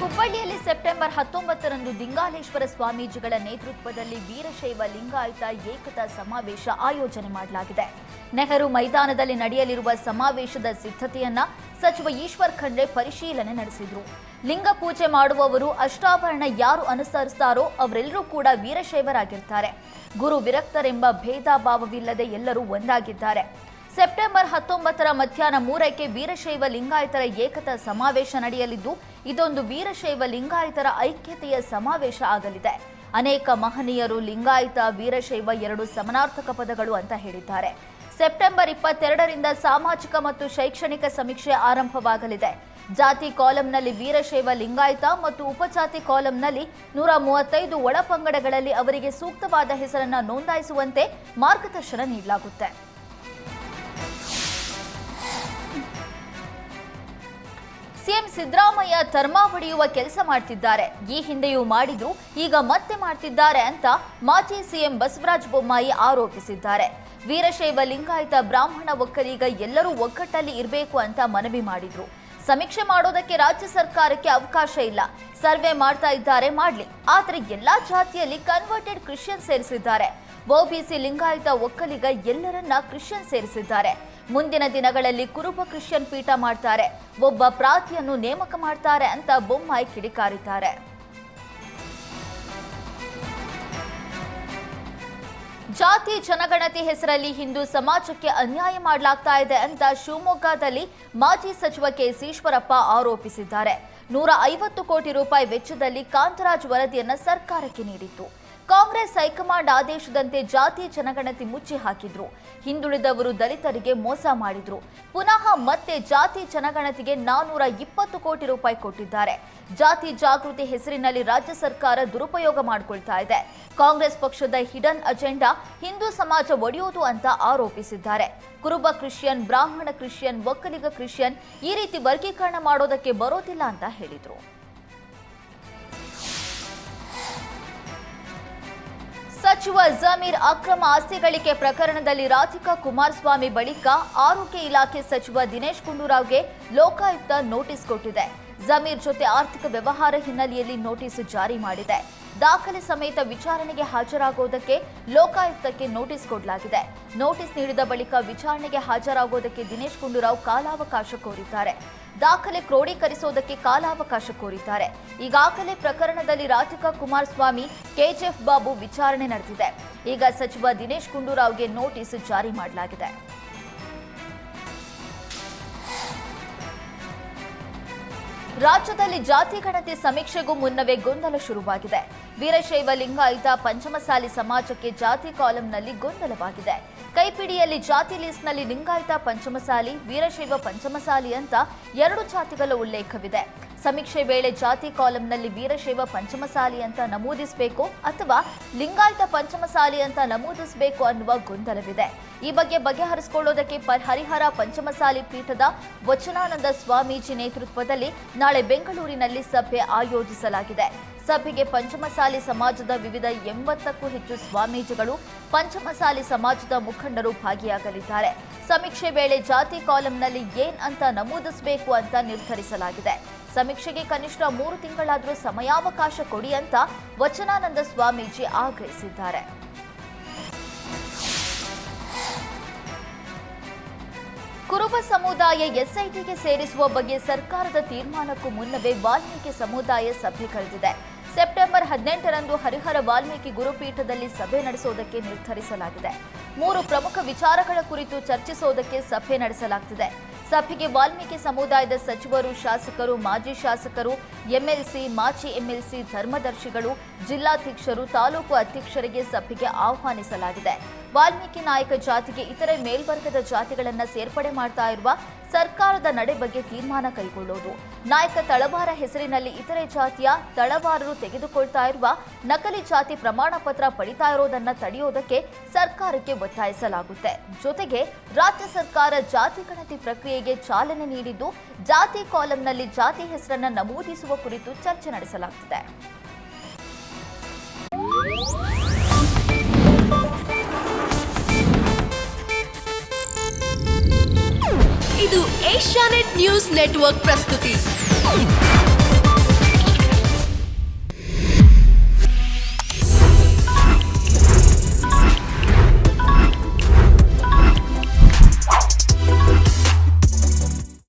ಹುಬ್ಬಳ್ಳಿಯಲ್ಲಿ ಸೆಪ್ಟೆಂಬರ್ 19ರಂದು ದಿಂಗಾಲೇಶ್ವರ ಸ್ವಾಮೀಜಿಗಳ ನೇತೃತ್ವದಲ್ಲಿ ವೀರಶೈವ ಲಿಂಗಾಯತ ಏಕತಾ ಸಮಾವೇಶ ಆಯೋಜನೆ ಮಾಡಲಾಗಿದೆ. ನೆಹರು ಮೈದಾನದಲ್ಲಿ ನಡೆಯಲಿರುವ ಸಮಾವೇಶದ ಸಿದ್ಧತೆಯನ್ನ ಸಚಿವ ಈಶ್ವರ್ ಖಂಡ್ರೆ ಪರಿಶೀಲನೆ ನಡೆಸಿದರು. ಲಿಂಗ ಪೂಜೆ ಮಾಡುವವರು ಅಷ್ಟಾವರಣ ಯಾರು ಅನುಸರಿಸುತ್ತಾರೋ ಅವರೆಲ್ಲರೂ ಕೂಡ ವೀರಶೈವರಾಗಿರ್ತಾರೆ. ಗುರು ವಿರಕ್ತರೆಂಬ ಭೇದ ಭಾವವಿಲ್ಲದೆ ಎಲ್ಲರೂ ಒಂದಾಗಿದ್ದಾರೆ. ಸೆಪ್ಟೆಂಬರ್ 19ರ ಮಧ್ಯಾಹ್ನ 3ಕ್ಕೆ ವೀರಶೈವ ಲಿಂಗಾಯತರ ಏಕತಾ ಸಮಾವೇಶ ನಡೆಯಲಿದ್ದು, ಇದೊಂದು ವೀರಶೈವ ಲಿಂಗಾಯತರ ಐಕ್ಯತೆಯ ಸಮಾವೇಶ ಆಗಲಿದೆ. ಅನೇಕ ಮಹನೀಯರು ಲಿಂಗಾಯತ ವೀರಶೈವ ಎರಡು ಸಮಾನಾರ್ಥಕ ಪದಗಳು ಅಂತ ಹೇಳಿದ್ದಾರೆ. ಸೆಪ್ಟೆಂಬರ್ 22ರಿಂದ ಸಾಮಾಜಿಕ ಮತ್ತು ಶೈಕ್ಷಣಿಕ ಸಮೀಕ್ಷೆ ಆರಂಭವಾಗಲಿದೆ. ಜಾತಿ ಕಾಲಂನಲ್ಲಿ ವೀರಶೈವ ಲಿಂಗಾಯತ ಮತ್ತು ಉಪಜಾತಿ ಕಾಲಂನಲ್ಲಿ 135 ಒಳಪಂಗಡಗಳಲ್ಲಿ ಅವರಿಗೆ ಸೂಕ್ತವಾದ ಹೆಸರನ್ನು ನೋಂದಾಯಿಸುವಂತೆ ಮಾರ್ಗದರ್ಶನ ನೀಡಲಾಗುತ್ತೆ. ಸಿಎಂ ಸಿದ್ದರಾಮಯ್ಯ ಧರ್ಮ ಒಡೆಯುವ ಕೆಲಸ ಮಾಡ್ತಿದ್ದಾರೆ. ಈ ಹಿಂದೆಯೂ ಮಾಡಿದ್ರು, ಈಗ ಮತ್ತೆ ಮಾಡ್ತಿದ್ದಾರೆ ಅಂತ ಮಾಜಿ ಸಿಎಂ ಬಸವರಾಜ ಬೊಮ್ಮಾಯಿ ಆರೋಪಿಸಿದ್ದಾರೆ. ವೀರಶೈವ ಲಿಂಗಾಯತ ಬ್ರಾಹ್ಮಣ ಒಕ್ಕಲಿಗ ಎಲ್ಲರೂ ಒಗ್ಗಟ್ಟಲ್ಲಿ ಇರಬೇಕು ಅಂತ ಮನವಿ ಮಾಡಿದ್ರು. ಸಮೀಕ್ಷೆ ಮಾಡೋದಕ್ಕೆ ರಾಜ್ಯ ಸರ್ಕಾರಕ್ಕೆ ಅವಕಾಶ ಇಲ್ಲ. ಸರ್ವೆ ಮಾಡ್ತಾ ಇದ್ದಾರೆ, ಮಾಡ್ಲಿ. ಆದರೆ ಎಲ್ಲಾ ಜಾತಿಯಲ್ಲಿ ಕನ್ವರ್ಟೆಡ್ ಕ್ರಿಶ್ಚಿಯನ್ ಸೇರಿಸಿದ್ದಾರೆ. ಒಬಿಸಿ ಲಿಂಗಾಯತ ಒಕ್ಕಲಿಗ ಎಲ್ಲರನ್ನ ಕ್ರಿಶ್ಚಿಯನ್ ಸೇರಿಸಿದ್ದಾರೆ. ಮುಂದಿನ ದಿನಗಳಲ್ಲಿ ಕುರುಬ ಕ್ರಿಶ್ಚಿಯನ್ ಪೀಠ ಮಾಡ್ತಾರೆ, ಒಬ್ಬ ಪ್ರಾರ್ಥಿಯನ್ನು ನೇಮಕ ಮಾಡ್ತಾರೆ ಅಂತ ಬೊಮ್ಮಾಯಿ ಕಿಡಿಕಾರಿದ್ದಾರೆ. ಜಾತಿ ಜನಗಣತಿ ಹೆಸರಲ್ಲಿ ಹಿಂದೂ ಸಮಾಜಕ್ಕೆ ಅನ್ಯಾಯ ಮಾಡಲಾಗ್ತಾ ಇದೆ ಅಂತ ಶಿವಮೊಗ್ಗದಲ್ಲಿ ಮಾಜಿ ಸಚಿವ ಕೆಎಸ್ ಈಶ್ವರಪ್ಪ ಆರೋಪಿಸಿದ್ದಾರೆ. 150 ಕೋಟಿ ರೂಪಾಯಿ ವೆಚ್ಚದಲ್ಲಿ ಕಾಂತರಾಜ್ ವರದಿಯನ್ನ ಸರ್ಕಾರಕ್ಕೆ ನೀಡಿತ್ತು. ಕಾಂಗ್ರೆಸ್ ಹೈಕಮಾಂಡ್ ಆದೇಶದಂತೆ ಜಾತಿ ಜನಗಣತಿ ಮುಚ್ಚಿ ಹಾಕಿದ್ರು. ಹಿಂದುಳಿದವರು ದಲಿತರಿಗೆ ಮೋಸ ಮಾಡಿದ್ರು. ಪುನಃ ಮತ್ತೆ ಜಾತಿ ಜನಗಣತಿಗೆ 420 ಕೋಟಿ ರೂಪಾಯಿ ಕೊಟ್ಟಿದ್ದಾರೆ. ಜಾತಿ ಜಾಗೃತಿ ಹೆಸರಿನಲ್ಲಿ ರಾಜ್ಯ ಸರ್ಕಾರ ದುರುಪಯೋಗ ಮಾಡಿಕೊಳ್ತಾ ಇದೆ. ಕಾಂಗ್ರೆಸ್ ಪಕ್ಷದ ಹಿಡನ್ ಅಜೆಂಡಾ ಹಿಂದೂ ಸಮಾಜ ಒಡೆಯೋದು ಅಂತ ಆರೋಪಿಸಿದ್ದಾರೆ. ಕುರುಬ ಕ್ರಿಶ್ಚಿಯನ್, ಬ್ರಾಹ್ಮಣ ಕ್ರಿಶ್ಚಿಯನ್, ಒಕ್ಕಲಿಗ ಕ್ರಿಶ್ಚಿಯನ್ ಈ ರೀತಿ ವರ್ಗೀಕರಣ ಮಾಡೋದಕ್ಕೆ ಬರೋದಿಲ್ಲ ಅಂತ ಹೇಳಿದ್ರು. ಸಚಿವ ಜಮೀರ್ ಅಕ್ರಮ ಆಸ್ತಿ ಗಳಿಕೆ ಪ್ರಕರಣದಲ್ಲಿ ರಾಧಿಕಾ ಕುಮಾರಸ್ವಾಮಿ ಬಳಿಕ ಆರೋಗ್ಯ ಇಲಾಖೆ ಸಚಿವ ದಿನೇಶ್ ಗುಂಡೂರಾವ್ಗೆ ಲೋಕಾಯುಕ್ತ ನೋಟಿಸ್ ಕೊಟ್ಟಿದೆ. ಜಮೀರ್ ಜೊತೆ ಆರ್ಥಿಕ ವ್ಯವಹಾರ ಹಿನ್ನೆಲೆಯಲ್ಲಿ ನೋಟಿಸ್ ಜಾರಿ ಮಾಡಿದೆ. ದಾಖಲೆ ಸಮೇತ ವಿಚಾರಣೆಗೆ ಹಾಜರಾಗುವುದಕ್ಕೆ ಲೋಕಾಯುಕ್ತಕ್ಕೆ ನೋಟಿಸ್ ಕೊಡಲಾಗಿದೆ. ನೋಟಿಸ್ ನೀಡಿದ ಬಳಿಕ ವಿಚಾರಣೆಗೆ ಹಾಜರಾಗುವುದಕ್ಕೆ ದಿನೇಶ್ ಗುಂಡೂರಾವ್ ಕಾಲಾವಕಾಶ ಕೋರಿದ್ದಾರೆ. ದಾಖಲೆ ಕ್ರೋಢೀಕರಿಸುವುದಕ್ಕೆ ಕಾಲಾವಕಾಶ ಕೋರಿದ್ದಾರೆ. ಈಗಾಗಲೇ ಪ್ರಕರಣದಲ್ಲಿ ರಾಧಿಕಾ ಕುಮಾರಸ್ವಾಮಿ, ಕೆಜಿಎಫ್ ಬಾಬು ವಿಚಾರಣೆ ನಡೆದಿದೆ. ಈಗ ಸಚಿವ ದಿನೇಶ್ ಗುಂಡೂರಾವ್ಗೆ ನೋಟಿಸ್ ಜಾರಿ ಮಾಡಲಾಗಿದೆ. ರಾಜ್ಯದಲ್ಲಿ ಜಾತಿ ಗಣತಿ ಸಮೀಕ್ಷೆಗೂ ಮುನ್ನವೇ ಗೊಂದಲ ಶುರುವಾಗಿದೆ. ವೀರಶೈವ ಲಿಂಗಾಯತ ಪಂಚಮಸಾಲಿ ಸಮಾಜಕ್ಕೆ ಜಾತಿ ಕಾಲಂನಲ್ಲಿ ಗೊಂದಲವಾಗಿದೆ. ಕೈಪಿಡಿಯಲ್ಲಿ ಜಾತಿ ಲಿಸ್ಟ್ನಲ್ಲಿ ಲಿಂಗಾಯತ ಪಂಚಮಸಾಲಿ, ವೀರಶೈವ ಪಂಚಮಸಾಲಿ ಅಂತ ಎರಡು ಜಾತಿಗಳ ಉಲ್ಲೇಖವಿದೆ. ಸಮೀಕ್ಷೆ ವೇಳೆ ಜಾತಿ ಕಾಲಂನಲ್ಲಿ ವೀರಶೈವ ಪಂಚಮಸಾಲಿ ಅಂತ ನಮೂದಿಸಬೇಕು ಅಥವಾ ಲಿಂಗಾಯತ ಪಂಚಮಸಾಲಿ ಅಂತ ನಮೂದಿಸಬೇಕು ಅನ್ನುವ ಗೊಂದಲವಿದೆ. ಈ ಬಗ್ಗೆ ಬಗೆಹರಿಸಿಕೊಳ್ಳೋದಕ್ಕೆ ಹರಿಹರ ಪಂಚಮಸಾಲಿ ಪೀಠದ ವಚನಾನಂದ ಸ್ವಾಮೀಜಿ ನೇತೃತ್ವದಲ್ಲಿ ನಾಳೆ ಬೆಂಗಳೂರಿನಲ್ಲಿ ಸಭೆ ಆಯೋಜಿಸಲಾಗಿದೆ. ಸಭೆಗೆ ಪಂಚಮಸಾಲಿ ಸಮಾಜದ ವಿವಿಧ 80ಕ್ಕೂ ಹೆಚ್ಚು ಸ್ವಾಮೀಜಿಗಳು, ಪಂಚಮಸಾಲಿ ಸಮಾಜದ ಮುಖಂಡರು ಭಾಗಿಯಾಗಲಿದ್ದಾರೆ. ಸಮೀಕ್ಷೆ ವೇಳೆ ಜಾತಿ ಕಾಲಂನಲ್ಲಿ ಏನ್ ಅಂತ ನಮೂದಿಸಬೇಕು ಅಂತ ನಿರ್ಧರಿಸಲಾಗಿದೆ. ಸಮೀಕ್ಷೆಗೆ ಕನಿಷ್ಠ 3 ತಿಂಗಳಾದರೂ ಸಮಯಾವಕಾಶ ಕೊಡಿ ಅಂತ ವಚನಾನಂದ ಸ್ವಾಮೀಜಿ ಆಗ್ರಹಿಸಿದ್ದಾರೆ. ಕುರುಬ ಸಮುದಾಯ ಎಸ್ಐಟಿಗೆ ಸೇರಿಸುವ ಬಗ್ಗೆ ಸರ್ಕಾರದ ತೀರ್ಮಾನಕ್ಕೂ ಮುನ್ನವೇ ವಾಲ್ಮೀಕಿ ಸಮುದಾಯ ಸಭೆ ಕರೆದಿದೆ. ಸೆಪ್ಟೆಂಬರ್ 18ರಂದು ಹರಿಹರ ವಾಲ್ಮೀಕಿ ಗುರುಪೀಠದಲ್ಲಿ ಸಭೆ ನಡೆಸುವುದಕ್ಕೆ ನಿರ್ಧರಿಸಲಾಗಿದೆ. 3 ಪ್ರಮುಖ ವಿಚಾರಗಳ ಕುರಿತು ಚರ್ಚಿಸುವುದಕ್ಕೆ ಸಭೆ ನಡೆಸಲಾಗುತ್ತಿದೆ. ಸಭೆಗೆ ವಾಲ್ಮೀಕಿ ಸಮುದಾಯದ ಸಚಿವರು, ಶಾಸಕರು, ಮಾಜಿ ಶಾಸಕರು, ಎಂಎಲ್ಸಿ, ಮಾಜಿ ಎಂಎಲ್ಸಿ, ಧರ್ಮದರ್ಶಿಗಳು, ಜಿಲ್ಲಾಧ್ಯಕ್ಷರು, ತಾಲೂಕು ಅಧ್ಯಕ್ಷರಿಗೆ ಸಭೆಗೆ ಆಹ್ವಾನಿಸಲಾಗಿದೆ. ವಾಲ್ಮೀಕಿ ನಾಯಕ ಜಾತಿಗೆ ಇತರೆ ಮೇಲ್ವರ್ಗದ ಜಾತಿಗಳನ್ನು ಸೇರ್ಪಡೆ ಮಾಡ್ತಾ ಇರುವ ಸರ್ಕಾರದ ನಡೆ ಬಗ್ಗೆ ತೀರ್ಮಾನ ಕೈಗೊಳ್ಳುವುದು, ನಾಯಕ ತಳವಾರ ಹೆಸರಿನಲ್ಲಿ ಇತರೆ ಜಾತಿಯ ತಳವಾರರು ತೆಗೆದುಕೊಳ್ತಾ ಇರುವ ನಕಲಿ ಜಾತಿ ಪ್ರಮಾಣ ಪತ್ರ ಪಡಿತಾ ಇರೋದನ್ನ ತಡೆಯೋದಕ್ಕೆ ಸರ್ಕಾರಕ್ಕೆ ಒತ್ತಾಯಿಸಲಾಗುತ್ತೆ. ಜೊತೆಗೆ ರಾಜ್ಯ ಸರ್ಕಾರ ಜಾತಿ ಗಣತಿ ಪ್ರಕ್ರಿಯೆಗೆ ಚಾಲನೆ ನೀಡಿದ್ದು, ಜಾತಿ ಕಾಲಂನಲ್ಲಿ ಜಾತಿ ಹೆಸರನ್ನು ನಮೂದಿಸುವ ಕುರಿತು ಚರ್ಚೆ ನಡೆಸಲಾಗುತ್ತಿದೆ. ಇದು ಏಷ್ಯಾನೆಟ್ ನ್ಯೂಸ್ ನೆಟ್ವರ್ಕ್ ಪ್ರಸ್ತುತಿ.